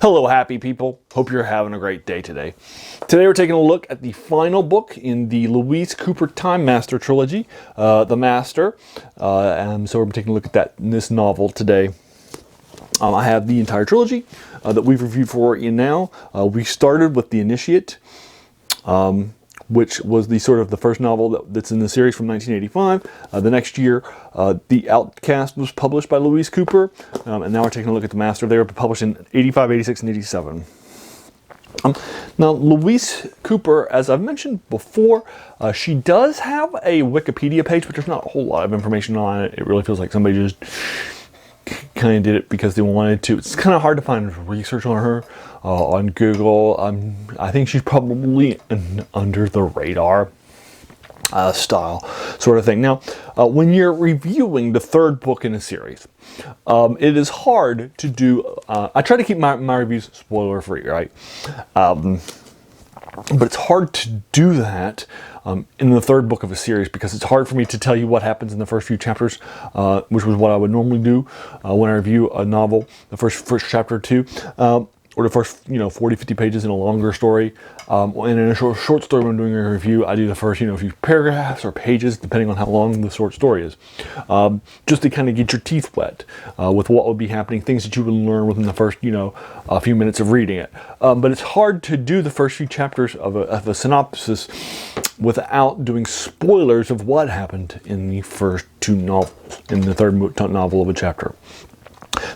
Hello, happy people. Hope you're having a great day today. Today we're taking a look at the final book in the Louise Cooper Time Master trilogy, The Master. And so we're taking a look at this novel today. I have the entire trilogy that we've reviewed for you now. We started with The Initiate, which was the first novel that's in the series from 1985. The next year, The Outcast was published by Louise Cooper, and now we're taking a look at The Master. They were published in 85, 86, and 87. Now, Louise Cooper, as I've mentioned before, she does have a Wikipedia page, but there's not a whole lot of information on it. It really feels like somebody just kind of did it because they wanted to. It's kind of hard to find research on her on Google. I think she's probably an under the radar style sort of thing. Now, when you're reviewing the third book in a series, it is hard to do. I try to keep my reviews spoiler free, right? But it's hard to do that in the third book of a series because it's hard for me to tell you what happens in the first few chapters, which was what I would normally do when I review a novel, the first chapter or two, or the first 40, 50 pages in a longer story. And in a short story when I'm doing a review, I do the first few paragraphs or pages, depending on how long the short story is, just to kind of get your teeth wet with what would be happening, things that you would learn within the first a few minutes of reading it. But it's hard to do the first few chapters of a synopsis without doing spoilers of what happened in the first two novels, in the third novel of a chapter.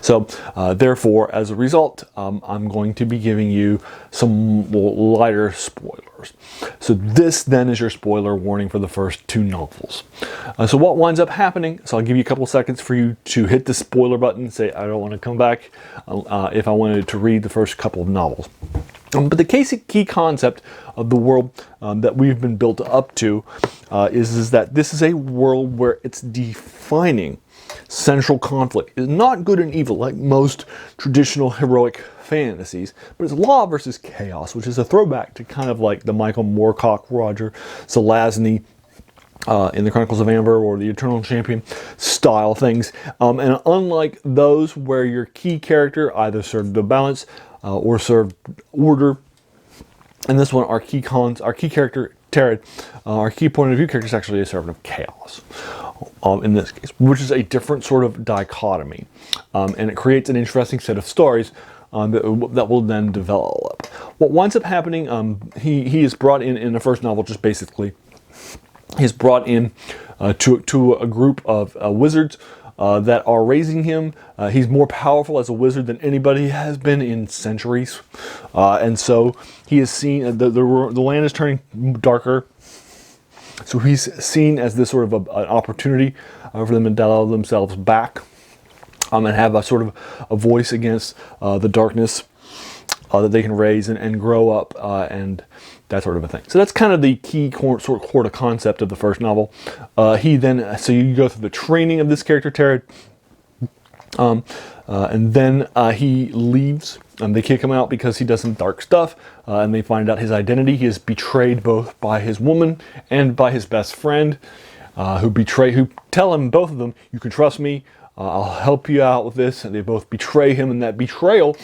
So, therefore, as a result, I'm going to be giving you some lighter spoilers. So this then is your spoiler warning for the first two novels. So what winds up happening, so I'll give you a couple seconds for you to hit the spoiler button, say I don't want to come back if I wanted to read the first couple of novels. But the key concept of the world that we've been built up to is that this is a world where it's defining central conflict is not good and evil like most traditional heroic fantasies, but it's law versus chaos, which is a throwback to kind of like the Michael Moorcock, Roger Zelazny in the Chronicles of Amber or the Eternal Champion style things. And unlike those where your key character either served the balance or served order, in this one our key character Tarad, our key point of view character is actually a servant of chaos. In this case, which is a different sort of dichotomy, and it creates an interesting set of stories that will then develop. What winds up happening, he is brought in the first novel, just basically, he's brought in to a group of wizards that are raising him. He's more powerful as a wizard than anybody has been in centuries, and so he is seen. The land is turning darker. So he's seen as this sort of an opportunity for them to dial themselves back and have a sort of a voice against the darkness that they can raise and grow up and that sort of a thing. So that's kind of the key sort of concept of the first novel. So you go through the training of this character, Tarad, and then he leaves. They kick him out because he does some dark stuff, and they find out his identity. He is betrayed both by his woman and by his best friend, who tell him, both of them, you can trust me, I'll help you out with this, and they both betray him, and that betrayal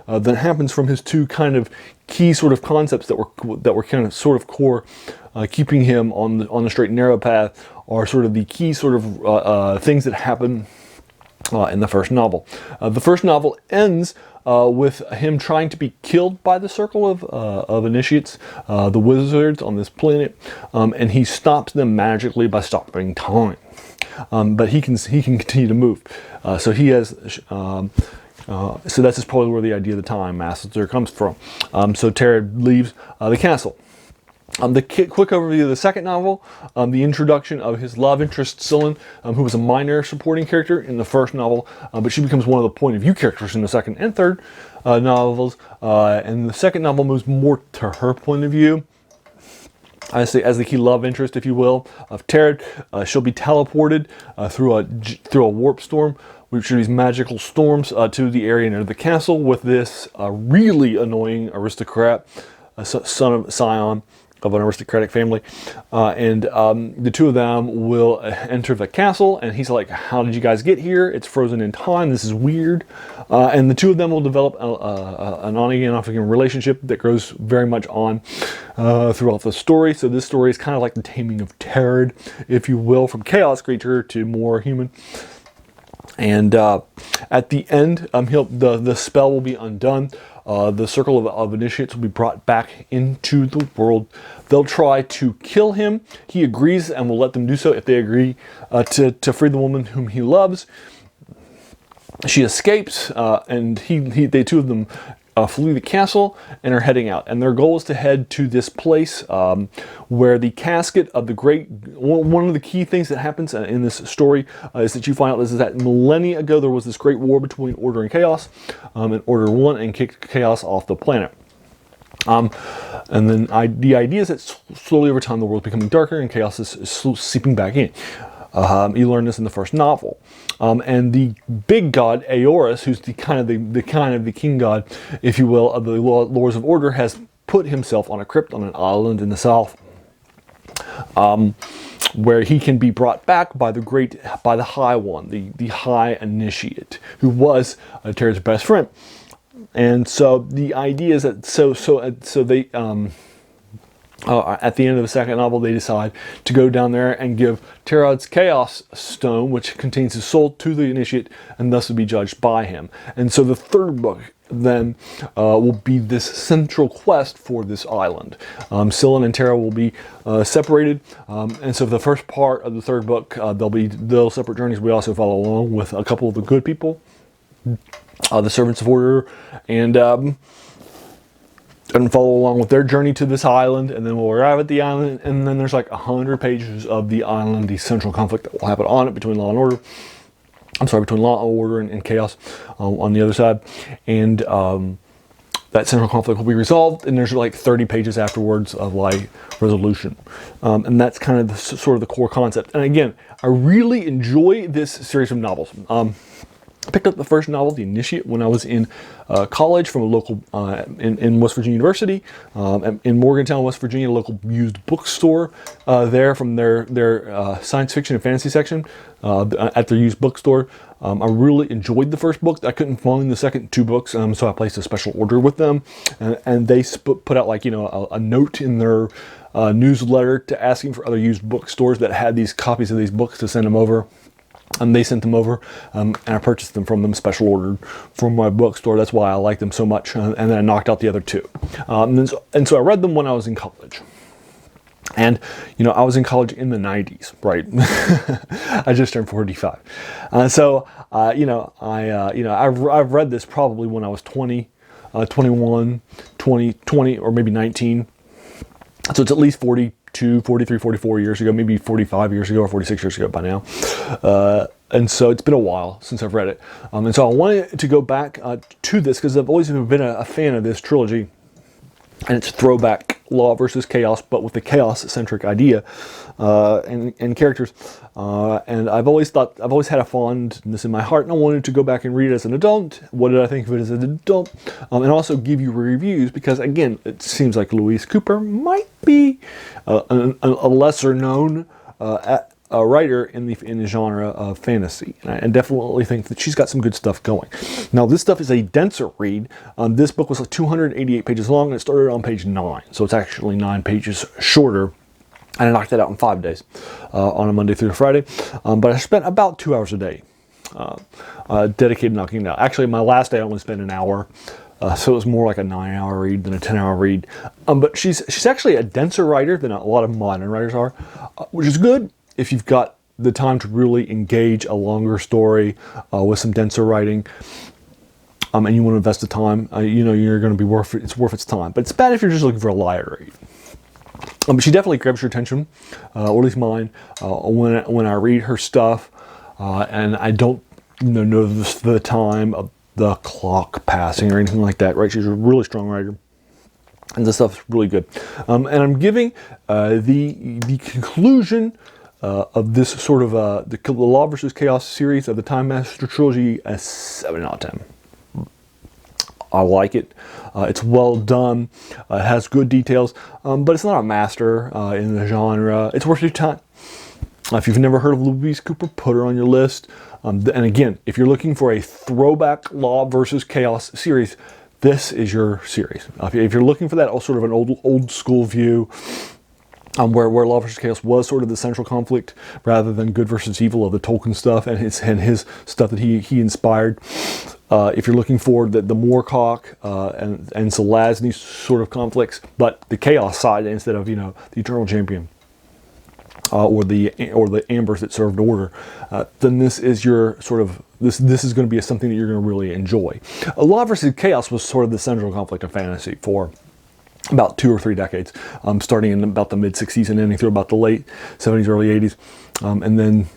then happens from his two kind of key sort of concepts that were kind of sort of core, keeping him on the straight and narrow path, are sort of the key sort of things that happen in the first novel. The first novel ends with him trying to be killed by the circle of initiates, the wizards on this planet, and he stops them magically by stopping time. But he can continue to move. So he has. So that's just probably where the idea of the time master comes from. So Tarad leaves the castle. The quick overview of the second novel, the introduction of his love interest, Scylla, who was a minor supporting character in the first novel, but she becomes one of the point of view characters in the second and third novels, and the second novel moves more to her point of view. I say as the key love interest, if you will, of Tarad. She'll be teleported through a warp storm, which are these magical storms to the area near the castle with this really annoying aristocrat, son of Scion, of an aristocratic family, and the two of them will enter the castle, and he's like, how did you guys get here? It's frozen in time, this is weird. And the two of them will develop an on-again, off-again relationship that grows very much on throughout the story. So this story is kind of like the taming of Terror, if you will, from chaos creature to more human. And at the end, the spell will be undone. The circle of initiates will be brought back into the world. They'll try to kill him. He agrees and will let them do so if they agree to free the woman whom he loves. She escapes, and they two of them flee the castle and are heading out. And their goal is to head to this place where the casket of the great... One of the key things that happens in this story is that you find out is that millennia ago there was this great war between Order and Chaos, and Order won and kicked Chaos off the planet. And then the idea is that slowly over time the world's becoming darker and Chaos is seeping back in. You learn this in the first novel. And the big god, Aorus, who's the kind of the king god, if you will, of the Lords of Order, has put himself on a crypt on an island in the south, where he can be brought back by the High One, the High Initiate, who was Terra's best friend. And so the idea is that so they at the end of the second novel, they decide to go down there and give Terod's Chaos Stone, which contains his soul, to the Initiate, and thus will be judged by him. And so the third book then will be this central quest for this island. Scylla and Terra will be separated, and so the first part of the third book, they'll separate journeys. We also follow along with a couple of the good people, the Servants of Order, and follow along with their journey to this island, and then we'll arrive at the island, and then there's like 100 pages of the island, the central conflict that will happen on it between Law and Order. Between Law and Order and Chaos on the other side. And that central conflict will be resolved, and there's like 30 pages afterwards of like resolution. And that's kind of sort of the core concept. And again, I really enjoy this series of novels. I picked up the first novel, The Initiate, when I was in college from a local, in West Virginia University, in Morgantown, West Virginia, a local used bookstore there from their science fiction and fantasy section at their used bookstore. I really enjoyed the first book. I couldn't find the second two books, so I placed a special order with them. And they put out like, a note in their newsletter to asking for other used bookstores that had these copies of these books to send them over. And they sent them over, and I purchased them from them, special ordered from my bookstore. That's why I like them so much. And then I knocked out the other two. And so I read them when I was in college. And, I was in college in the 90s, right? I just turned 45. I've read this probably when I was 20, 21, 20, or maybe 19. So it's at least 42, 43, 44 years ago, maybe 45 years ago or 46 years ago by now. And so it's been a while since I've read it. And so I wanted to go back to this because I've always been a fan of this trilogy. And it's throwback Law versus Chaos, but with the chaos-centric idea and characters. And I've always had a fondness in my heart, and I wanted to go back and read it as an adult. What did I think of it as an adult? And also give you reviews, because again, it seems like Louise Cooper might be a lesser-known writer in the genre of fantasy, and I definitely think that she's got some good stuff going. Now, this stuff is a denser read. This book was like 288 pages long, and it started on page 9, so it's actually 9 pages shorter. And I knocked that out in 5 days, on a Monday through a Friday. But I spent about 2 hours a day dedicated to knocking it out. Actually, my last day I only spent an hour. So it was more like a 9-hour read than a 10-hour read. But she's actually a denser writer than a lot of modern writers are, which is good if you've got the time to really engage a longer story with some denser writing, and you want to invest the time. You're going to be worth it. It's worth its time. But it's bad if you're just looking for a lighter read. But she definitely grabs your attention, or at least mine, when I read her stuff, and I don't notice the time of the clock passing or anything like that. Right? She's a really strong writer. And this stuff's really good. And I'm giving the conclusion of this sort of the Law versus Chaos series of the Time Master trilogy a 7 out of 10. I like it. It's well done. It has good details, but it's not a master in the genre. It's worth your time. If you've never heard of Louise Cooper, put her on your list. And again, if you're looking for a throwback Law versus Chaos series, this is your series. If you're looking for that sort of an old school view, where Law versus Chaos was sort of the central conflict rather than good versus evil of the Tolkien stuff and his stuff that he inspired. If you're looking for the Moorcock and Zelazny sort of conflicts, but the Chaos side instead of, the Eternal Champion or the Ambers that served order, then this is your sort of this is going to be something that you're going to really enjoy. Law versus Chaos was sort of the central conflict of fantasy for about 2 or 3 decades, starting in about the mid-60s and ending through about the late 70s, early 80s. And then,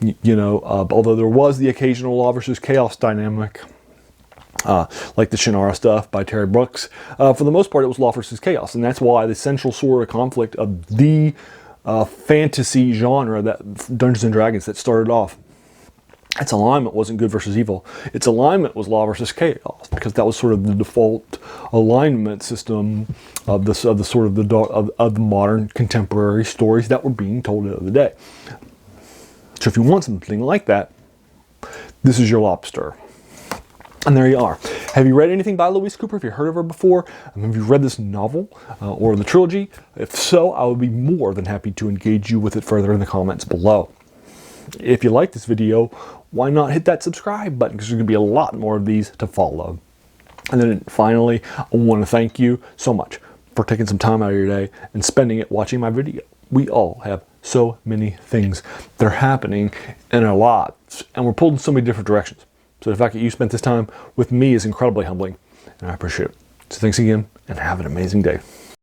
although there was the occasional Law versus Chaos dynamic, like the Shannara stuff by Terry Brooks, for the most part it was Law versus Chaos. And that's why the central sort of conflict of the fantasy genre, that Dungeons and Dragons that started off, its alignment wasn't good versus evil. Its alignment was Law versus Chaos, because that was sort of the default alignment system of the modern contemporary stories that were being told the other day. So if you want something like that, this is your lobster. And there you are. Have you read anything by Louise Cooper? Have you heard of her before? Have you read this novel or the trilogy? If so, I would be more than happy to engage you with it further in the comments below. If you like this video, why not hit that subscribe button, because there's going to be a lot more of these to follow. And then finally, I want to thank you so much for taking some time out of your day and spending it watching my video. We all have so many things that are happening in our lives, and we're pulled in so many different directions. So the fact that you spent this time with me is incredibly humbling, and I appreciate it. So thanks again, and have an amazing day.